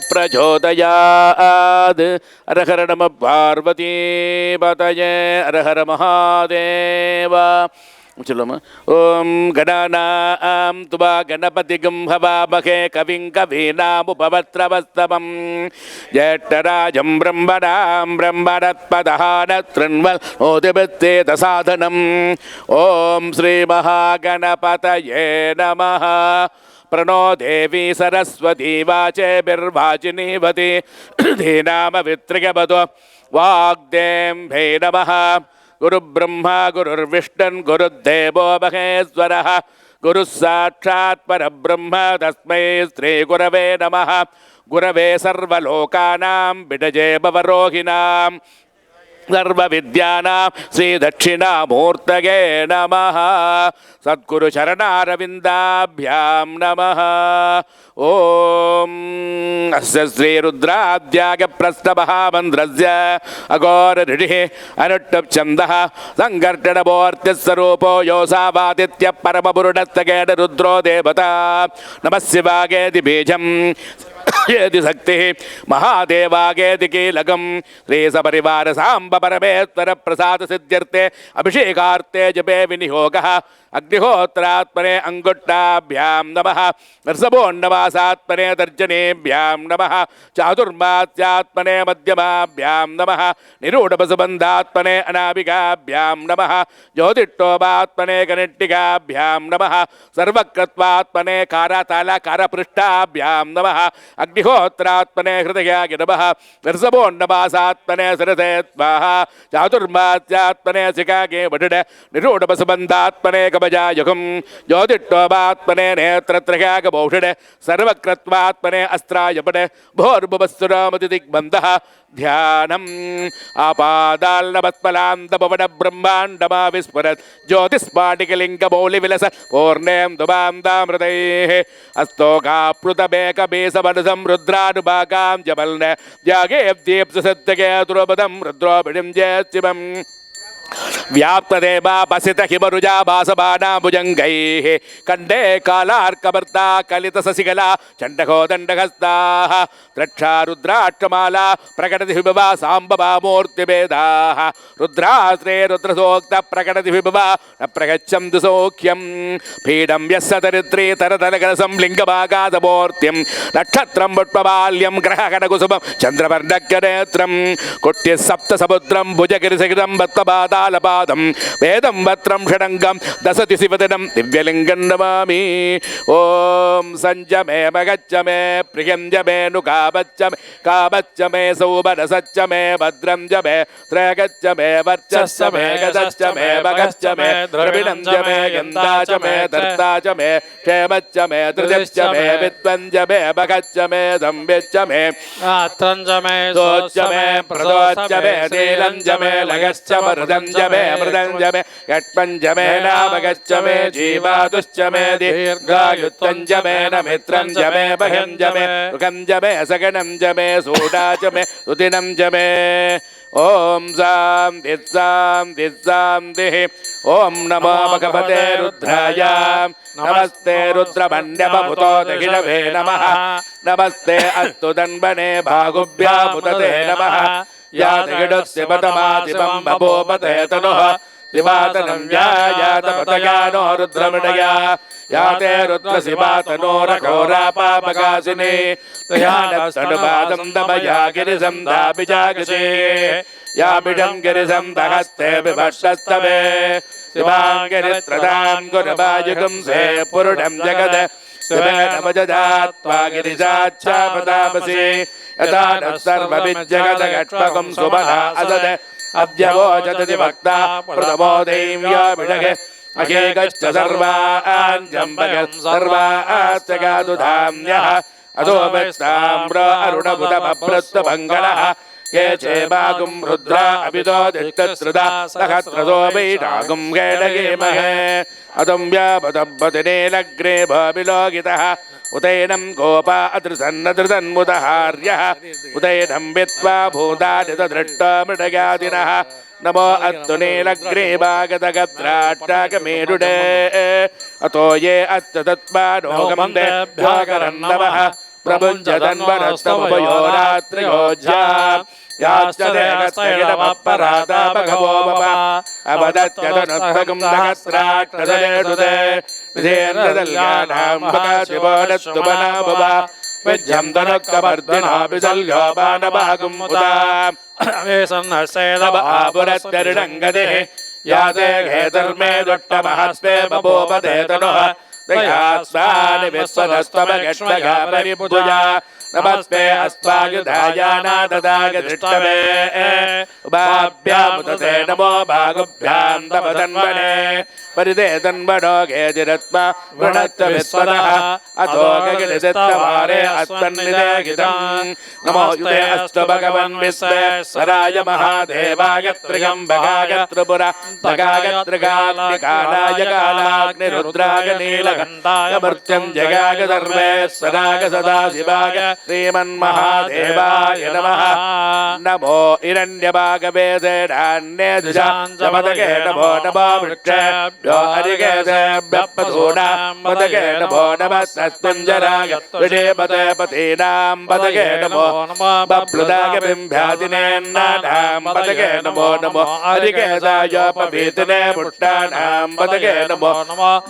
प्रचोदयात् हर हर नमः पार्वती पतये हर हर महादेव चलो ओम गणानां त्वा गणपतिगं हवामहे कविं कवीनामुपवस्त्रवस्तवं ज्येष्ठराजं ब्रह्मणां ब्रह्मणस्पदहानतृण्वल्नोदिवृत्तेतसाधनम् ओम श्रीमहागणपतये नमः प्रणो देवी सरस्वती वाचेभिर्वाचिनीवती धीनामवित्रियवतु वाग्देवै नमः गुरुब्रह्मा गुरुर्विष्णुः गुरुर्देवो महेश्वरः गुरुः साक्षात् परब्रह्म तस्मै श्रीगुरवे नमः गुरवे सर्वलोकानां विडजे भवरोहिणां सर्वविद्यानां श्रीदक्षिणामूर्तये नमः सद्गुरु चरणारविन्दाभ्यां नमः ओम अस्य श्री रुद्राद्याग प्रस्तमहामन्त्रस्य अघोर ऋषिः अनुट्टप छन्दः संकर्षणमूर्तिः स्वरूपो योऽसावादित्य परमपुरुषस्तकेन रुद्रो देवता नमः शिवागेति बीजम् येति शक्तिः महादेवागेति कीलकं श्रीसपरिवार सांब परमेश्वर प्रसाद सिद्ध्यर्थे अभिषेकार्थे जपे विनियोगः अग्निहोत्रात्मने अंगुष्ठाभ्यां नमः नरसभोन्नवासात्मने तर्जनेभ्यां नमः चातुर्मास्यात्मने मध्यमाभ्यां नमः निरूढपसुबन्धात्मने अनामिकाभ्यां नमः ज्योतिष्ठोपात्मने गणिट्टिकाभ्यां नमः सर्वकृत्वात्मने कारातालकारपृष्ठाभ्यां नमः अग्निहोत्रात्मने हृदयाय नमः नरसभोन्नवासात्मने सरसे स्वाहा चातुर्मास्यात्मने शिखागे वडड निरूढपसुबन्धात्मने कवचायुगं ज्योतिष्ठोपात्मने नेत्रत्रयागभूषण सर्वकृत्वात्मने अस्त्रायपड भोर्भुवस्सुरामतिदिग्बन्धः ध्यानम् आपादाल्नवत्पलान्तपवड ब्रह्माण्डमा विस्फुरत् ज्योतिस्फाटिकलिङ्गमौलिविलस पूर्णें दुभान्तामृतैः अस्तोकाप्लुतमेकबीसमनुसं रुद्रानुभागां जबल्न जागेब्दीप्सुसत्यगे दुर्बदं रुद्रोभिडिं जयशिवम् व्याप्तदेवा पसित हिमरुजा भासबाना भुजंगैः कंडे कालार्कवर्ता कलितससिगला चण्डकोदण्डहस्ताः द्रक्षा रुद्राक्षमाला प्रकटति विभवा सांबवा मूर्तिभेदाः रुद्राश्रे रुद्रसोक्त प्रकटति विभवा न प्रगच्छन्तु सौख्यं पीडं यस्य दरिद्री तरतलकलसं लिङ्गभागादमूर्तिं नक्षत्रं पुष्पबाल्यं ग्रहकणकुसुमं चन्द्रवर्णज्ञनेत्रं कुट्य सप्तसमुद्रं भुजगिरिसहितं बत्तपादा लपादं वेदं वत्रं षडङ्गं दशति शिवदिनं दिव्यलिङ्गं नमामि ओम संजमे मगच्च मे प्रियं च मे कावच्च मे सौबरसच्च मे भद्रं च मे त्रयगच्च मे वर्चश्च मे गदश्च मे भगश्च मे द्रविणं च मे गन्धा च मे धर्ता च मे क्षेमच्च मे धृतिश्च मे विद्वं च मे भगच्च मे संविच्च मे आत्रं च मे सोच्च मे प्रदोच्च मे नीलं च मे लगश्च मृदं जमे मृदंजमे यट्पंजमे नामगच्चमे जीवातुश्चमे दीर्घायुत्वंजमे नमित्रंजमे बहंजमे रुकंजमे सगणंजमे सूडाचमे सुदिनंजमे ओम शांति शांति शांतिः ओम नमो भगवते रुद्राय नमस्ते रुद्रमण्डपभूतो दक्षिणवे नमः नमस्ते अस्तु तन्वने भागुभ्यामुदते नमः यादगिडस्य पदमादिपं बभूपते तनुः शिवातनं व्यायातपतयानो रुद्रमृडया याते रुद्रशिवातनोरघोरापापकाशिनी त्वयानस्तनुपादं दमया गिरिशं दापिजागशे यामिडं गिरिशं दहस्ते विभर्षस्तवे शिवाङ्गिरित्रदां गुरुवायुगं से पुरुषं जगद शिवेन भजदात्वा गिरिजाच्छापदापसि यथा न सर्वविज्जगदगट्पकं सुबला असद अव्यवोचति वक्ता प्रथमो दैव्यो विडगे अहेकश्च सर्वाञ्जम्बगन् सर्वास्तगादुधाम्यः अधो वैस्ताम्र अरुणबुधमप्रस्तभङ्गलः ये चेमागुं रुद्रा अभितो दिष्टश्रुदा सहस्रदो वैरागुं गेडगेमहे अदं व्यापदब्बतिनेलग्रे भाविलोकितः उदैनं गोपा अदृसन्नदृतन्मुदहार्यः उदैनं विद्वा भूतादितदृष्टा मृडगादिनः नमो अत्तुनीलग्रीवागतगत्राट्टाकमेरुडे अतो ये अत्ततत्त्वानोगमं देभ्योऽकरं नमः प्रमुञ्चतन्वनस्तमुपयोरात्रियोज्या याश्च देहस्तैलमपराधा भगवो मम अवदत्यतनुत्तगं सहस्राट्टदलेषुते विधेन्द्रदल्यानां भगाशिवोनस्तुमना भव विद्यं तनुक्कवर्धिनाभिसल्योपानभागं मुदा वेसन्नसेदवापुरत्यरिणङ्गतिः याते घेतर्मे दुट्टमहस्ते बभूवधेतनुः दयास्वानि विश्वतस्त्वमगष्टगा परिबुधुजा नमस्ते अस्त्वायुधायानाददागधिष्ठवे उभाभ्यामुदते नमो भागुभ्यां तपतन्वने परिदे तन्वनो घेतिरत्मा वृणत्व विश्वतः अथो गगनिसित्तवारे अस्मन्निदेगितम् नमो युते अस्तु भगवन् विश्वेश्वराय महादेवाय त्र्यम्बकाय त्रिपुर तगाय त्रिकालाग्निकालाय कालाग्निरुद्राय नीलकण्ठाय मृत्युञ्जयाय सर्वेश्वराय सदाशिवाय श्रीमन्महादेवाय नमः नमो हिरण्यभागवेदेनान्येदुषाञ्चपदगे नमो नमो वृक्षेभ्यो हरिकेशेभ्यः पशूनां पदगे नमो नमः सत्पुञ्जराय विजयपदे पतीनां पदगे नमो बप्लुदाय बिम्भ्यादिनेन्नानां पदगे नमो नमो हरिकेशायोपवीतिने पुष्टानां पदगे नमो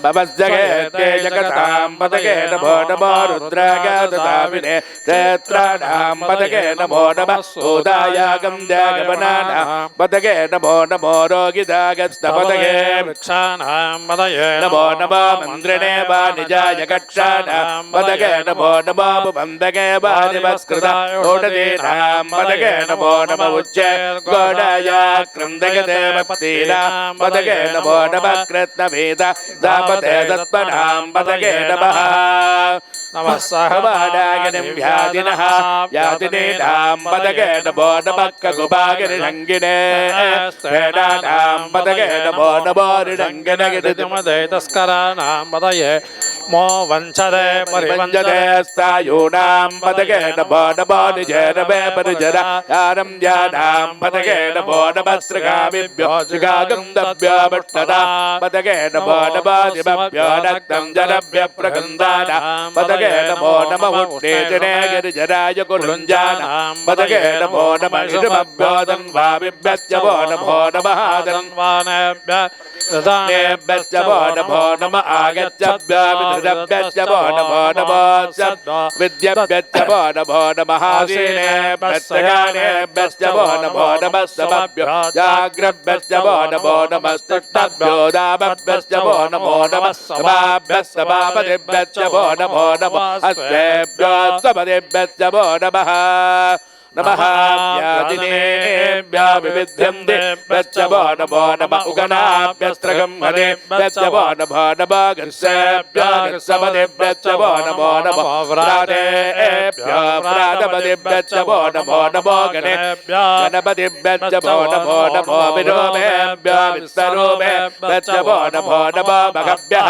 भवस्जगे ते जगतां पदगे नमो नमो रुद्राय ददामिने क्षेत्राणां पदगे नमो नमः सूदायागं द्यागमनानां पदगे नमो नमो रोगिदागस्तपदगे वृक्षाणां पदगे नमो नमो मन्द्रिणे वाणिजाय कक्षाणां पदगे नमो नमो बुबन्धगे वानिवस्कृताय ओडदीनां पदगे नमो नमो उच्चे गोडाय क्रन्दगदेवपतीनां पदगे नमो नमः कृत्नवेद दापते दत्पनां पदगे नमः नमः सहवाडाय निव्यादिनः यादिनीनां पदगे नमो नमः कगुभागिरिरङ्गिने स्त्रेणानां पदगे नमो नमो रिरङ्गिनगिरिमदे तस्कराणां पदये मो वञ्चदे परिवञ्चदे स्थायूनां पदगे नमो नमो निजनवे परिजरायानं यानां पदगे नमो नमः श्रृगामिभ्यो श्रृगागन्धभ्यो भट्टदा पदगे नमो नमो दिवभ्यो रक्तं जनभ्यः प्रगन्धानां पदगे नमो नमः उष्णेजने गिरिजराय कुलुञ्जानां पदगे नमो नमः ऋषभभ्यो तन्वाभिभ्यश्च वो नमो नमः तन्वानेभ्यः प्रधानेभ्यश्च वो नमो नमः आगच्छभ्यो विदृढभ्यश्च वो नमो नमो विद्यभ्यश्च वो नमो नमः आसीनेभ्यश्च गानेभ्यश्च वो नमो नमः समभ्यो जाग्रभ्यश्च वो नमो नमः स्तुष्टभ्यो दामभ्यश्च वो नमो नमः सभाभ्यश्च सभापतिभ्यश्च वो नमो नमः अस्मेभ्यो सपदिभ्यश्च वो नमः नमः व्यादिनेभ्यो विविध्यन्तेभ्यश्च वो नमो नमः उगनाभ्यस्त्रगं हरेभ्यश्च वो नमो नमः गृह्सेभ्यो गृह्सपदेभ्यश्च वो नमो नमः व्रातेभ्यो व्रातपदेभ्यश्च वो नमो नमो गणेभ्यो गणपतिभ्यश्च वो नमो नमो विरोमेभ्यो विश्वरूपेभ्यश्च वो नमो नमः भगभ्यः